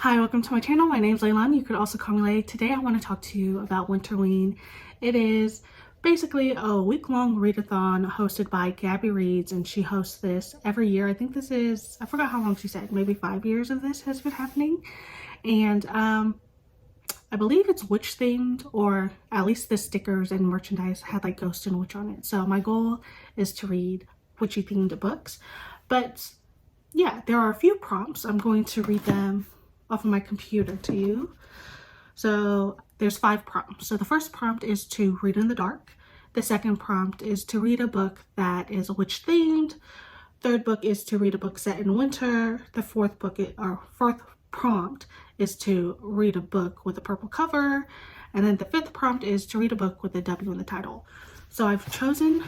Hi, welcome to my channel. My name is Laylan. You could also call me Lay. Today I want to talk to you about Winterween. It is basically a week-long readathon hosted by Gabbyreads, and she hosts this every year. I think this is, I forgot how long she said, maybe 5 years of this has been happening. And I believe it's witch themed, or at least the stickers and merchandise had like ghost and witch on it. So my goal is to read witchy themed books. But yeah, there are a few prompts. I'm going to read them off of my computer to you. So there's 5 prompts. So the first prompt is to read in the dark. The second prompt is to read a book that is witch themed. Third book is to read a book set in winter. The fourth prompt is to read a book with a purple cover. And then the 5th prompt is to read a book with a W in the title. So I've chosen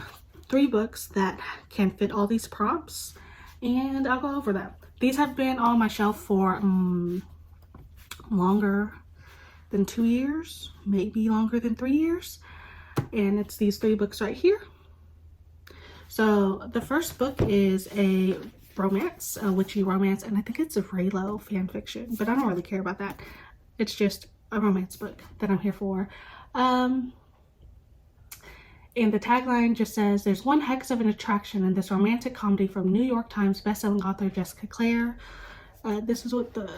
3 books that can fit all these prompts, and I'll go over them. These have been on my shelf for longer than 2 years, maybe longer than 3 years. And it's these 3 books right here. So the first book is a romance, a witchy romance, and I think it's a Raylo fan fiction, but I don't really care about that. It's just a romance book that I'm here for. And the tagline just says, "There's one hex of an attraction in this romantic comedy from New York Times bestselling author Jessica Clare." This is what the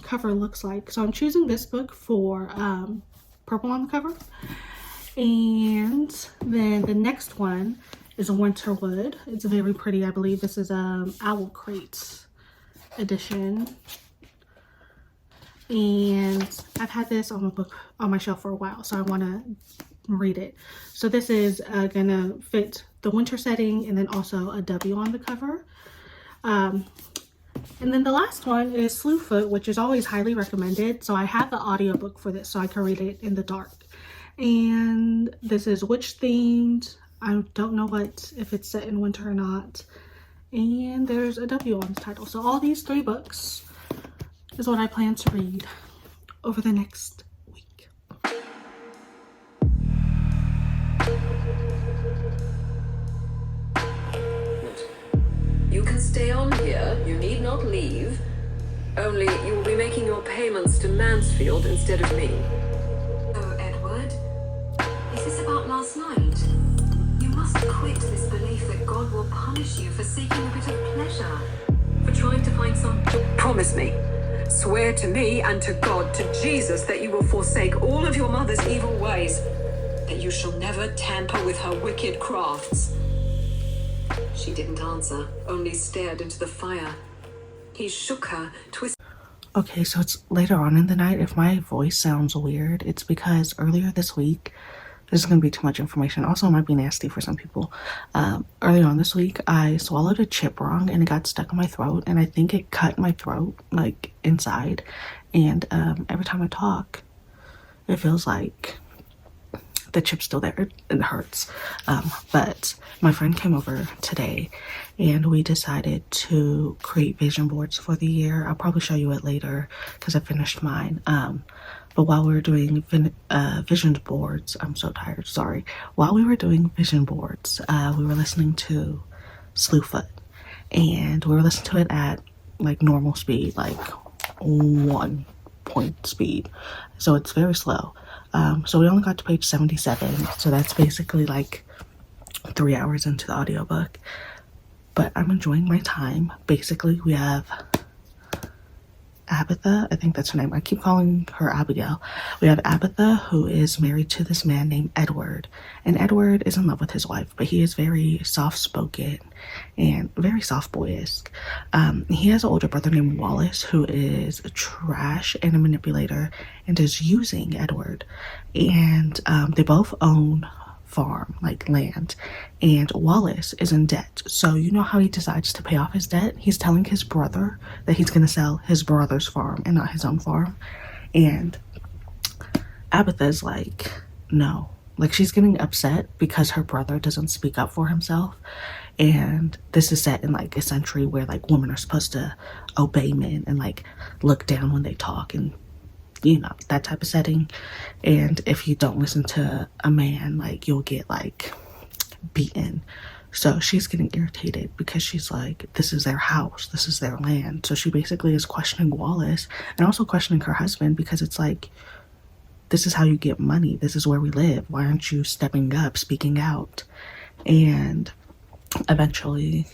cover looks like. So I'm choosing this book for purple on the cover. And then the next one is a Winterwood. It's very pretty. I believe this is Owl Crate edition. And I've had this on my shelf for a while, so I want to read it. So this is gonna fit the winter setting, and then also a W on the cover. And then the last one is Slewfoot, which is always highly recommended. So I have the audiobook for this, so I can read it in the dark. And this is witch themed. I don't know if it's set in winter or not. And there's a W on the title. So all these 3 books is what I plan to read over the next week. You can stay on here, you need not leave. Only you will be making your payments to Mansfield instead of me. Oh, Edward, is this about last night? You must quit this belief that God will punish you for seeking a bit of pleasure, for trying to find some... Promise me, swear to me and to God, to Jesus, that you will forsake all of your mother's evil ways, that you shall never tamper with her wicked crafts. She didn't answer, only stared into the fire. He shook her, twisted. Okay, so it's later on in the night. If my voice sounds weird, it's because earlier this week, this is going to be too much information. Also, it might be nasty for some people. Earlier on this week, I swallowed a chip wrong and it got stuck in my throat, and I think it cut my throat, like, inside. And every time I talk, it feels like the chip's still there and it hurts. But my friend came over today and we decided to create vision boards for the year. I'll probably show you it later because I finished mine. But while we were doing vision boards, I'm so tired, sorry. While we were doing vision boards, we were listening to Slewfoot, and we were listening to it at like normal speed, like 1 point speed. So it's very slow. So we only got to page 77, so that's basically like 3 hours into the audiobook. But I'm enjoying my time. Basically, we have Abatha, I think that's her name. I keep calling her Abigail. We have Abatha, who is married to this man named Edward. And Edward is in love with his wife, but he is very soft-spoken and very soft-boy-esque. He has an older brother named Wallace, who is trash and a manipulator and is using Edward. And they both own farm, like land, and Wallace is in debt. So you know how he decides to pay off his debt? He's telling his brother that he's gonna sell his brother's farm and not his own farm. And Abatha's like, no. Like, she's getting upset because her brother doesn't speak up for himself. And this is set in like a century where like women are supposed to obey men and like look down when they talk, and you know, that type of setting. And if you don't listen to a man, like, you'll get like beaten. So she's getting irritated because she's like, this is their house, this is their land. So she basically is questioning Wallace and also questioning her husband, because it's like, this is how you get money. This is where we live. Why aren't you stepping up, speaking out? And eventually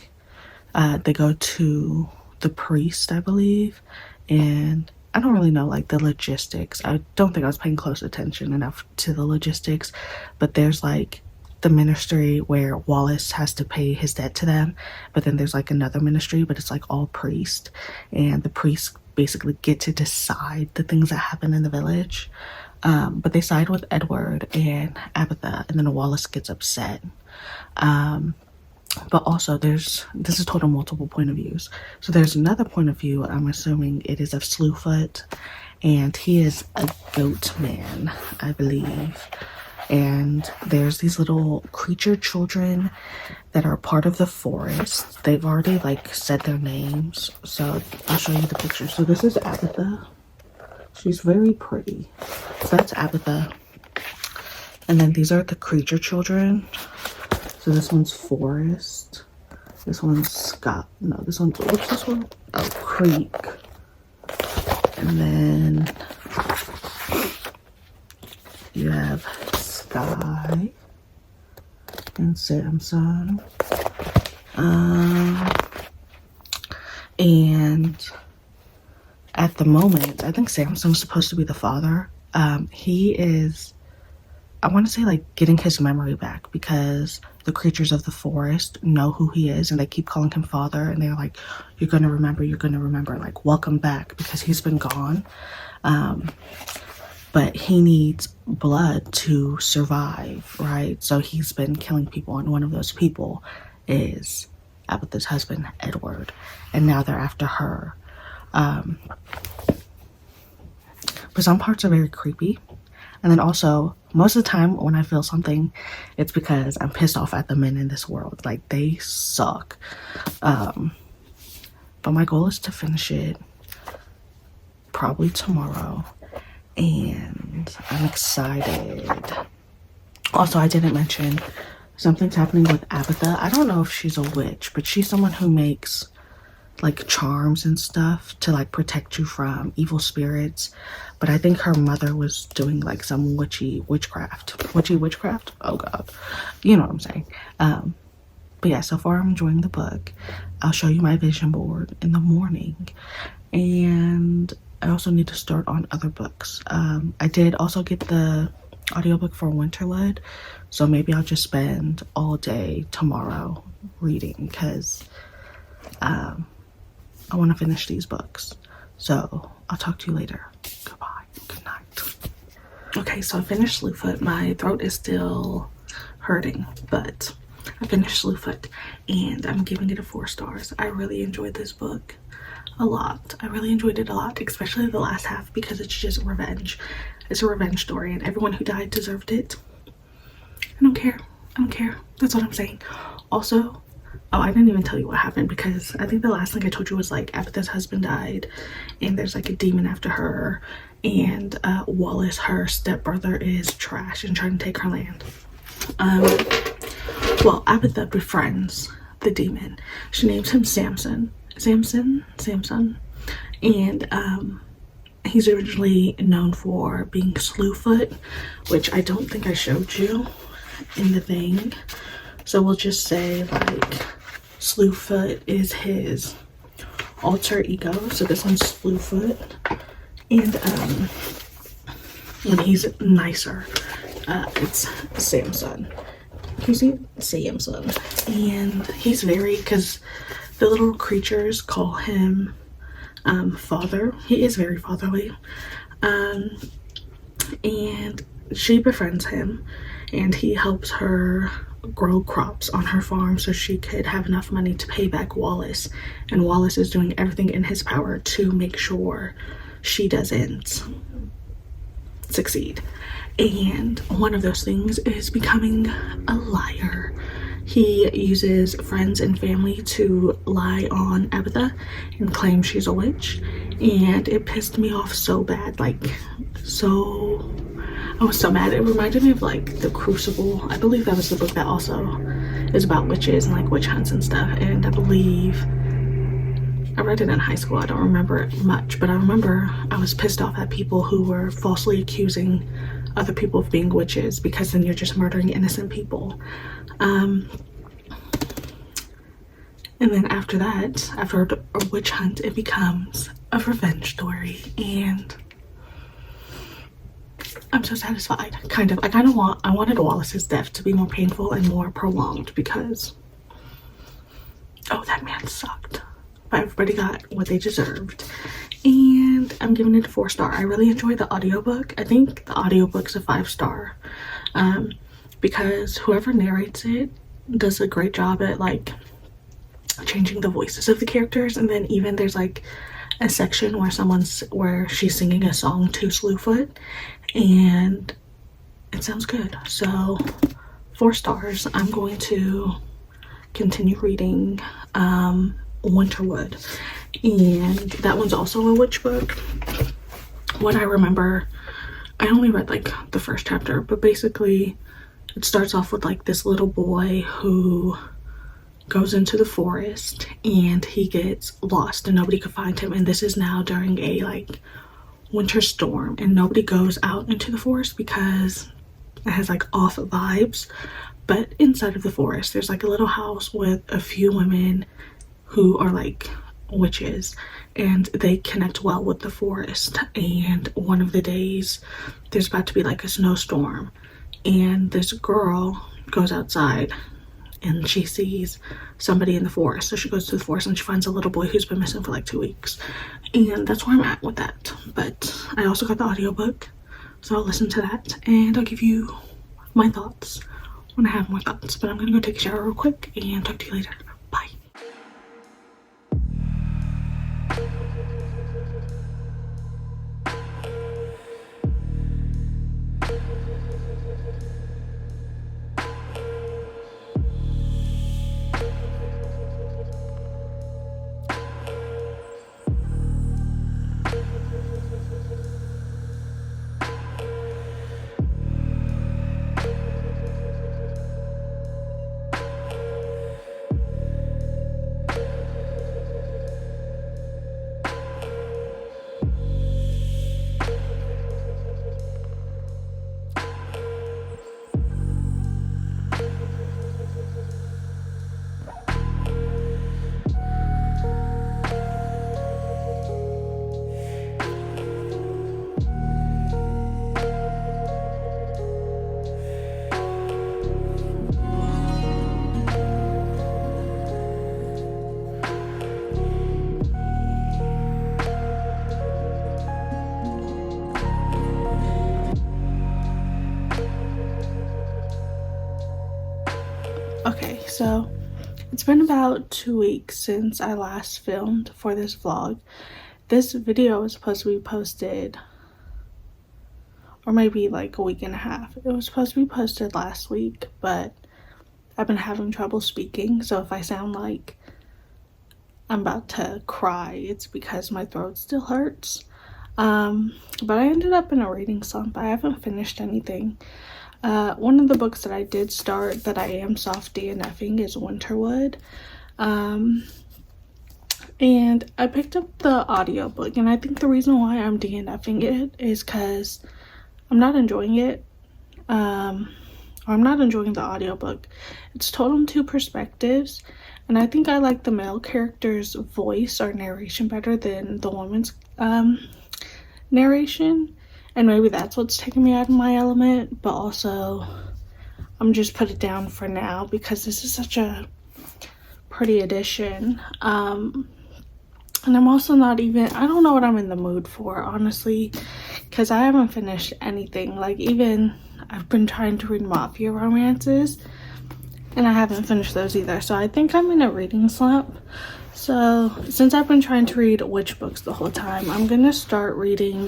they go to the priest, I believe, and I don't really know like the logistics. I don't think I was paying close attention enough to the logistics, but there's like the ministry where Wallace has to pay his debt to them, but then there's like another ministry, but it's like all priest, and the priests basically get to decide the things that happen in the village. But they side with Edward and Abatha, and then Wallace gets upset. But also this is told on multiple point of views. So there's another point of view, I'm assuming it is of Slewfoot, and he is a goat man, I believe. And there's these little creature children that are part of the forest. They've already like said their names, so I'll show you the picture. So this is Abatha. She's very pretty. So that's Abatha. And then these are the creature children. So this one's Forest. This one's Scott. No, this one's, what's this one? Oh, Creek. And then you have Sky and Samson. And at the moment, I think Samson's supposed to be the father. He is, I want to say, like, getting his memory back, because the creatures of the forest know who he is, and they keep calling him father, and they're like, you're gonna remember, like, welcome back, because he's been gone. But he needs blood to survive, right? So he's been killing people, and one of those people is Abatha's husband, Edward, and now they're after her. But some parts are very creepy. And then also, most of the time when I feel something, it's because I'm pissed off at the men in this world. Like, they suck. But my goal is to finish it probably tomorrow. And I'm excited. Also, I didn't mention something's happening with Abatha. I don't know if she's a witch, but she's someone who makes like charms and stuff to like protect you from evil spirits. But I think her mother was doing like some witchy witchcraft. Oh god, you know what I'm saying. But yeah, so far I'm enjoying the book. I'll show you my vision board in the morning, and I also need to start on other books. I did also get the audiobook for Winterwood, so maybe I'll just spend all day tomorrow reading, because I want to finish these books. So I'll talk to you later. Goodbye. Good night. Okay, so I finished Slewfoot. My throat is still hurting, but I finished Slewfoot, and I'm giving it a 4 stars. I really enjoyed this book a lot. I really enjoyed it a lot, especially the last half, because it's just revenge. It's a revenge story, and everyone who died deserved it. I don't care. That's what I'm saying. Also, oh, I didn't even tell you what happened, because I think the last thing I told you was like Abatha's husband died, and there's like a demon after her, and Wallace, her stepbrother, is trash and trying to take her land. Well, Abatha befriends the demon. She names him Samson, and he's originally known for being Slewfoot, which I don't think I showed you in the thing. So we'll just say like Slewfoot is his alter ego. So this one's Slewfoot, and when he's nicer, it's Samson. You see, Samson, and he's very, because the little creatures call him father. He is very fatherly, and she befriends him, and he helps her grow crops on her farm so she could have enough money to pay back Wallace, and Wallace is doing everything in his power to make sure she doesn't succeed. And one of those things is becoming a liar. He uses friends and family to lie on Abatha and claim she's a witch, and it pissed me off so bad. Like, so I was so mad. It reminded me of like The Crucible. I believe that was the book that also is about witches and like witch hunts and stuff. And I believe I read it in high school. I don't remember it much, but I remember I was pissed off at people who were falsely accusing other people of being witches, because then you're just murdering innocent people. And then after that, after a witch hunt, it becomes a revenge story, and I'm so satisfied. Kind of. I wanted Wallace's death to be more painful and more prolonged, because, oh, that man sucked. But everybody got what they deserved. And I'm giving it a 4-star. I really enjoyed the audiobook. I think the audiobook's a 5-star. Because whoever narrates it does a great job at like changing the voices of the characters. And then even there's like a section where she's singing a song to Slewfoot, and it sounds good. So 4 stars. I'm going to continue reading Winterwood, and that one's also a witch book. What I remember, I only read like the first chapter, but basically it starts off with like this little boy who goes into the forest and he gets lost and nobody could find him, and this is now during a like winter storm, and nobody goes out into the forest because it has like off vibes. But inside of the forest there's like a little house with a few women who are like witches, and they connect well with the forest. And one of the days there's about to be like a snowstorm, and this girl goes outside and she sees somebody in the forest. So she goes to the forest and she finds a little boy who's been missing for like 2 weeks, and that's where I'm at with that. But I also got the audiobook, so I'll listen to that and I'll give you my thoughts when I have more thoughts. But I'm gonna go take a shower real quick and talk to you later. Bye. Okay, so it's been about 2 weeks since I last filmed for this vlog. This video was supposed to be posted, or maybe like a week and a half. It was supposed to be posted last week, but I've been having trouble speaking, so if I sound like I'm about to cry, it's because my throat still hurts. But I ended up in a reading slump. I haven't finished anything. One of the books that I did start that I am soft DNFing is Winterwood. And I picked up the audiobook, and I think the reason why I'm DNFing it is because I'm not enjoying it. Or I'm not enjoying the audiobook. It's told in 2 perspectives, and I think I like the male character's voice or narration better than the woman's narration. And maybe that's what's taking me out of my element, but also I'm just put it down for now because this is such a pretty edition. And I'm also not even, I don't know what I'm in the mood for, honestly, because I haven't finished anything. Like, even I've been trying to read mafia romances, and I haven't finished those either. So I think I'm in a reading slump. So since I've been trying to read witch books the whole time, I'm gonna start reading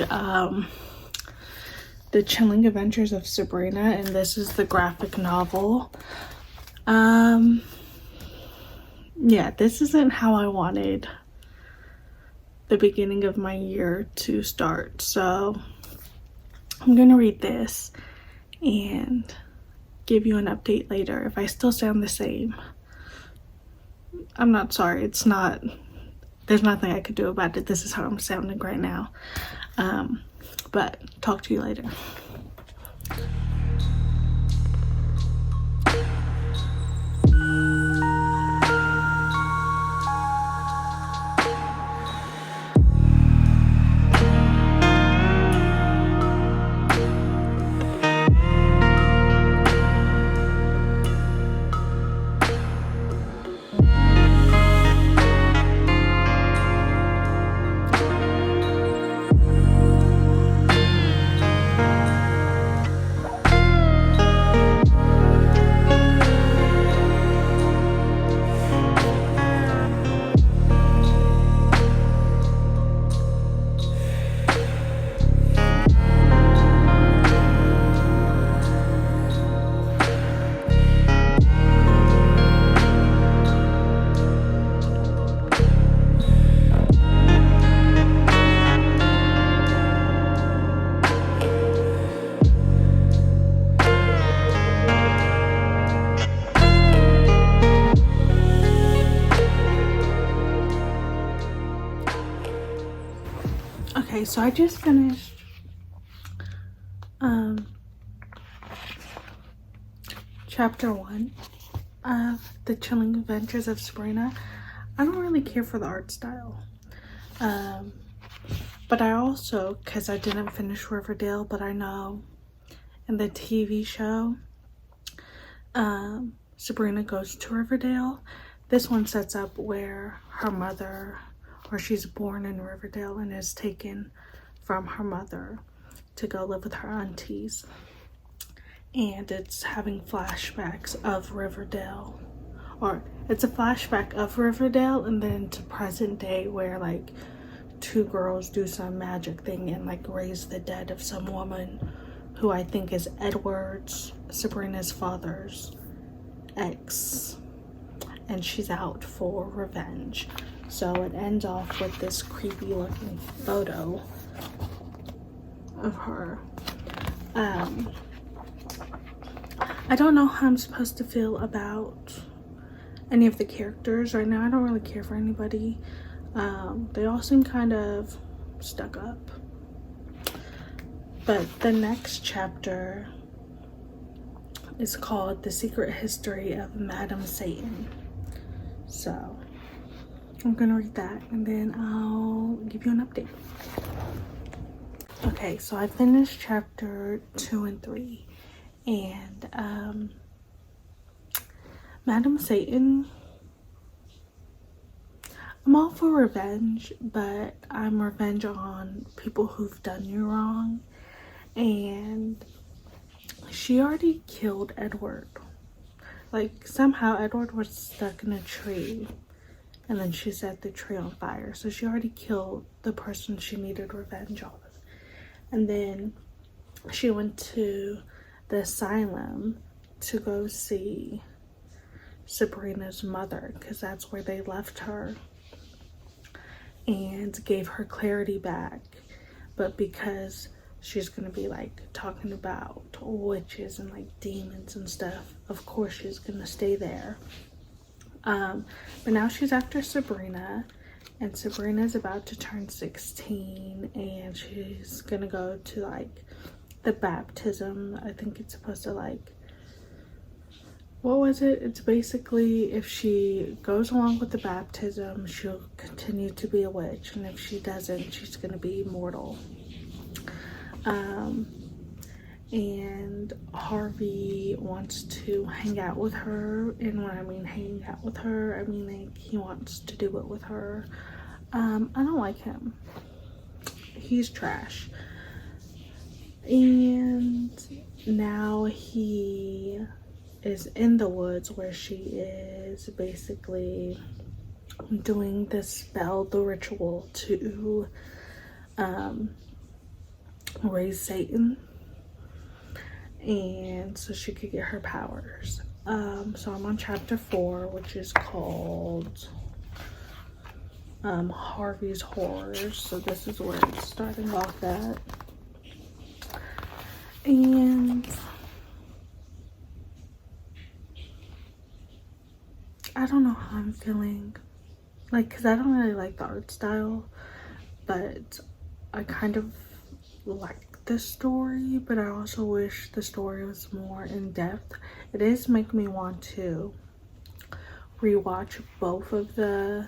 The Chilling Adventures of Sabrina, and this is the graphic novel. Yeah, this isn't how I wanted the beginning of my year to start, so I'm gonna read this and give you an update later. If I still sound the same, I'm not sorry. It's not, there's nothing I could do about it. This is how I'm sounding right now. But talk to you later. Okay, so I just finished chapter 1 of The Chilling Adventures of Sabrina. I don't really care for the art style, but I also, because I didn't finish Riverdale, but I know in the TV show Sabrina goes to Riverdale. This one sets up where her mother, or she's born in Riverdale and is taken from her mother to go live with her aunties. And it's having flashbacks of Riverdale. Or it's a flashback of Riverdale and then to present day where like two girls do some magic thing and like raise the dead of some woman who I think is Edward's, Sabrina's father's ex. And she's out for revenge. So it ends off with this creepy looking photo of her. I don't know how I'm supposed to feel about any of the characters right now. I don't really care for anybody. They all seem kind of stuck up. But the next chapter is called The Secret History of Madam Satan. So I'm gonna read that and then I'll give you an update. Okay, so I finished chapter 2 and 3, and Madam Satan, I'm all for revenge, but I'm revenge on people who've done you wrong. And she already killed Edward. Like, somehow Edward was stuck in a tree and then she set the tree on fire. So she already killed the person she needed revenge on. And then she went to the asylum to go see Sabrina's mother, because that's where they left her, and gave her clarity back. But because she's gonna be like talking about witches and like demons and stuff, of course she's gonna stay there. But now she's after Sabrina, and Sabrina's about to turn 16 and she's gonna go to like the baptism. I think it's supposed to like, what was it? It's basically if she goes along with the baptism, she'll continue to be a witch, and if she doesn't, she's gonna be immortal. And Harvey wants to hang out with her, and when I mean hang out with her, I mean like he wants to do it with her. I don't like him. He's trash. And now he is in the woods where she is basically doing the spell, the ritual to raise Satan, and so she could get her powers. So I'm on chapter 4, which is called Harvey's Horrors. So this is where it's starting off at. And I don't know how I'm feeling. Like, because I don't really like the art style, but I kind of like the story, but I also wish the story was more in depth. It is making me want to rewatch both of the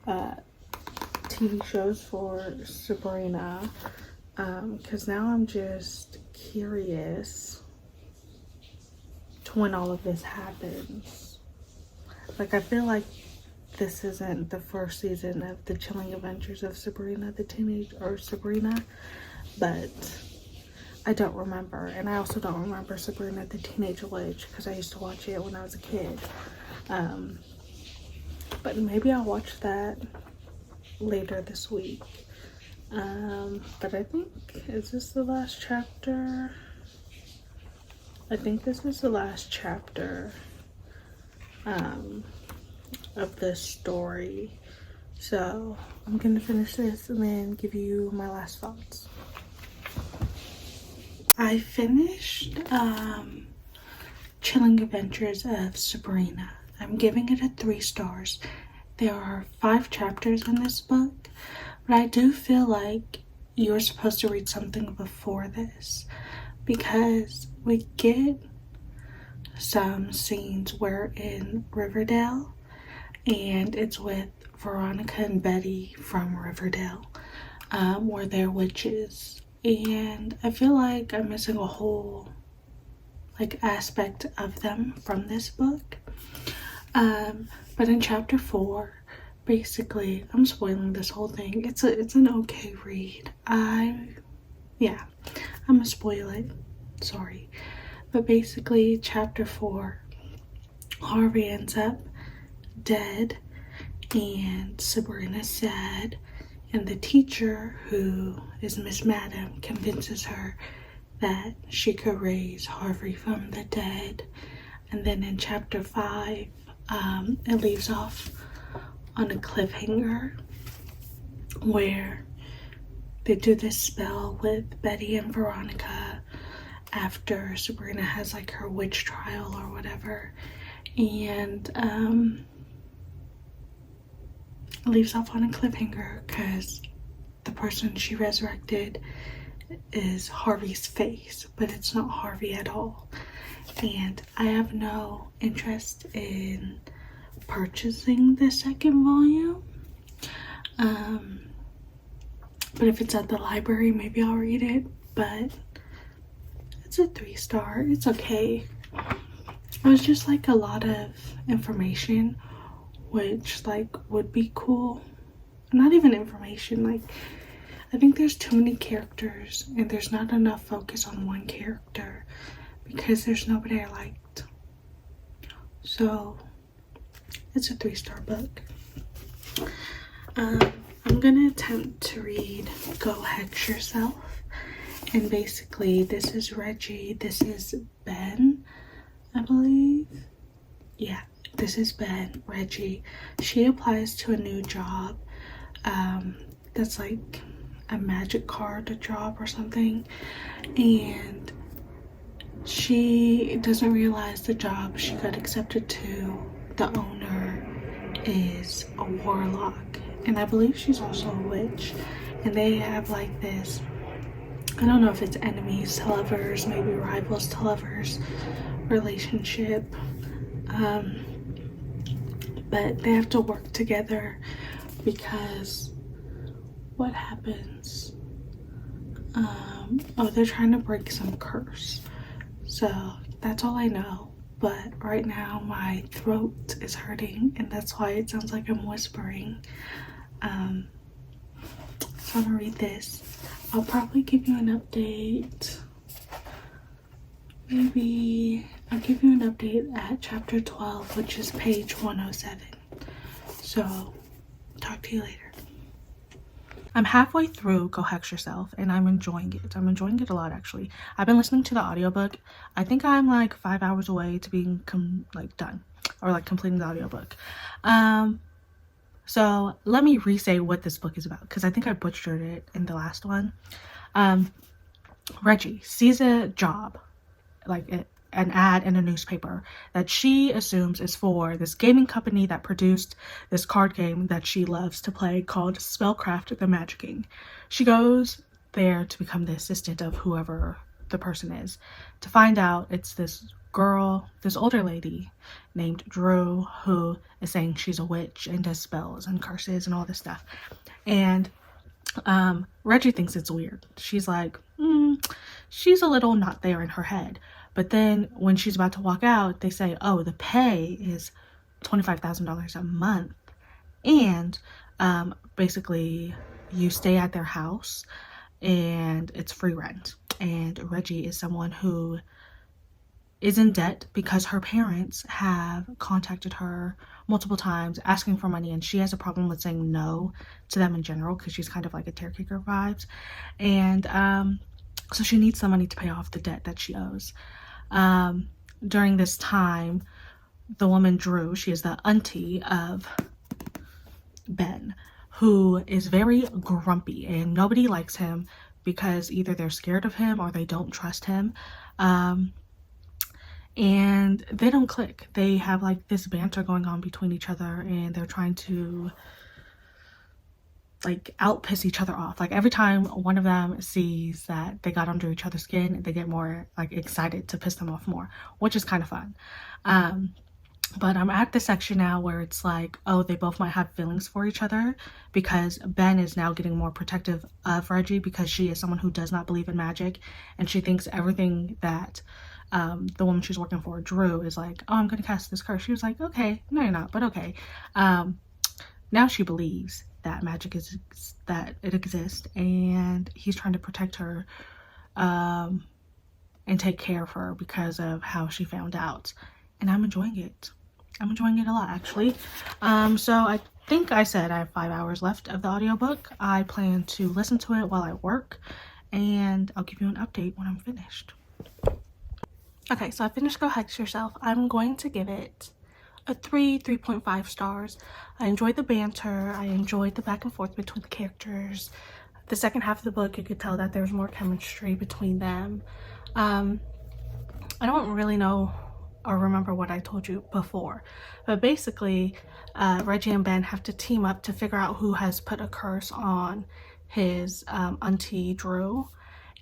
TV shows for Sabrina, because now I'm just curious to when all of this happens. Like, I feel like this isn't the first season of the Chilling Adventures of Sabrina the Teenage, or Sabrina, but I don't remember. And I also don't remember Sabrina the Teenage Witch because I used to watch it when I was a kid. But maybe I'll watch that later this week. But I think, is this the last chapter? I think this is the last chapter of this story. So I'm gonna finish this and then give you my last thoughts. I finished Chilling Adventures of Sabrina. I'm giving it a 3 stars. There are 5 chapters in this book, but I do feel like you're supposed to read something before this, because we get some scenes where in Riverdale, and it's with Veronica and Betty from Riverdale, where they're witches, and I feel like I'm missing a whole aspect of them from this book. But in chapter 4, basically, I'm spoiling this whole thing. It's an okay read. I'm gonna spoil it. Sorry. But basically, chapter 4, Harvey ends up dead, and Sabrina's sad, and the teacher, who is Miss Madam, convinces her that she could raise Harvey from the dead. And then in chapter 5, it leaves off on a cliffhanger where they do this spell with Betty and Veronica after Sabrina has her witch trial or whatever, and it leaves off on a cliffhanger because the person she resurrected is Harvey's face, but it's not Harvey at all. And I have no interest in purchasing the second volume. But if it's at the library, maybe I'll read it. But it's a 3 star. It's okay. It was just a lot of information, which would be cool. Not even information. I think there's too many characters, and there's not enough focus on one character, because there's nobody I liked. So it's a 3 star book. I'm gonna attempt to read Go Hex Yourself, and basically this is Reggie, this is Ben, I believe. Yeah, this is Ben. Reggie, she applies to a new job that's a magic card job or something, and she doesn't realize the job she got accepted to, the owner is a warlock, and I believe she's also a witch, and they have this, I don't know if it's enemies to lovers, maybe rivals to lovers relationship, but they have to work together because what happens, they're trying to break some curse. So that's all I know, but right now my throat is hurting, and that's why it sounds like I'm whispering. So I'm gonna read this. I'll probably give you an update. Maybe I'll give you an update at chapter 12, which is page 107. So talk to you later. I'm halfway through Go Hex Yourself, and I'm enjoying it. I'm enjoying it a lot, actually. I've been listening to the audiobook. I think I'm 5 hours away to being done, or completing the audiobook. So let me re-say what this book is about, because I think I butchered it in the last one. Reggie sees a job, like an ad in a newspaper that she assumes is for this gaming company that produced this card game that she loves to play called Spellcraft the Magicking. She goes there to become the assistant of whoever the person is, to find out it's this girl, this older lady named Drew, who is saying she's a witch and does spells and curses and all this stuff. And Reggie thinks it's weird. She's like, she's a little not there in her head. But then when she's about to walk out, they say, oh, the pay is $25,000 a month. And basically you stay at their house and it's free rent. And Reggie is someone who is in debt because her parents have contacted her multiple times asking for money, and she has a problem with saying no to them in general because she's kind of like a caretaker vibes. And so she needs some money to pay off the debt that she owes. During this time, the woman Drew, she is the auntie of Ben, who is very grumpy, and nobody likes him because either they're scared of him or they don't trust him. And they don't click. They have like this banter going on between each other, and they're trying to like outpiss each other off. Like every time one of them sees that they got under each other's skin, they get more like excited to piss them off more, which is kind of fun. But I'm at the section now where it's like, oh, they both might have feelings for each other because Ben is now getting more protective of Reggie because she is someone who does not believe in magic, and she thinks everything that the woman she's working for, Drew, is like, oh, I'm gonna cast this curse. She was like, okay, no you're not, but okay. Now she believes that magic is, that it exists, and he's trying to protect her and take care of her because of how she found out. And I'm enjoying it. I'm enjoying it a lot, actually. So I think I said I have 5 hours left of the audiobook. I plan to listen to it while I work, and I'll give you an update when I'm finished. Okay, so I finished Go Hex Yourself. I'm going to give it a 3.5 stars. I enjoyed the banter. I enjoyed the back and forth between the characters. The second half of the book, you could tell that there's more chemistry between them. I don't really know or remember what I told you before, but basically Reggie and Ben have to team up to figure out who has put a curse on his auntie Drew,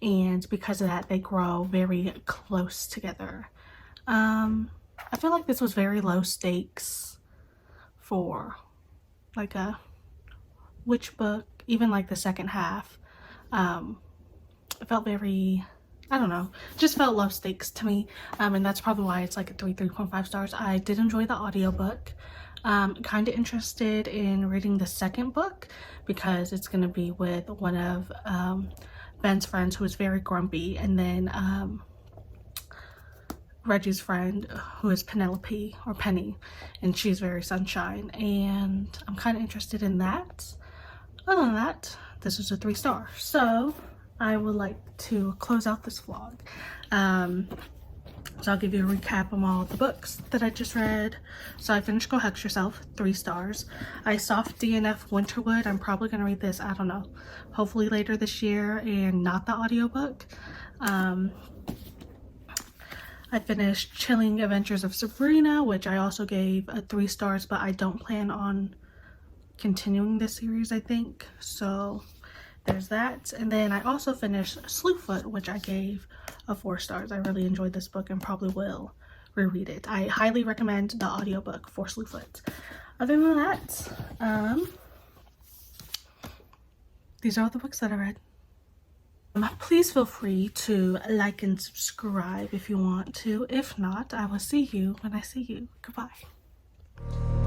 and because of that they grow very close together. I feel like this was very low stakes for like a witch book. Even like the second half, it felt very, I don't know, just felt low stakes to me, and that's probably why it's like a 3.5 stars. I did enjoy the audiobook. Kind of interested in reading the second book because it's going to be with one of Ben's friends who is very grumpy, and then Reggie's friend who is Penelope or Penny, and she's very sunshine, and I'm kind of interested in that. Other than that, this is a 3 star. So I would like to close out this vlog. So I'll give you a recap of all the books that I just read. So I finished Go Hex Yourself, 3 stars. I soft DNF Winterwood. I'm probably going to read this, I don't know, hopefully later this year, and not the audiobook. I finished Chilling Adventures of Sabrina, which I also gave a 3 stars, but I don't plan on continuing this series, I think. So there's that. And then I also finished Slewfoot, which I gave a 4 stars. I really enjoyed this book and probably will reread it. I highly recommend the audiobook for Slewfoot. Other than that, these are all the books that I read. Please feel free to like and subscribe if you want to. If not, I will see you when I see you. Goodbye.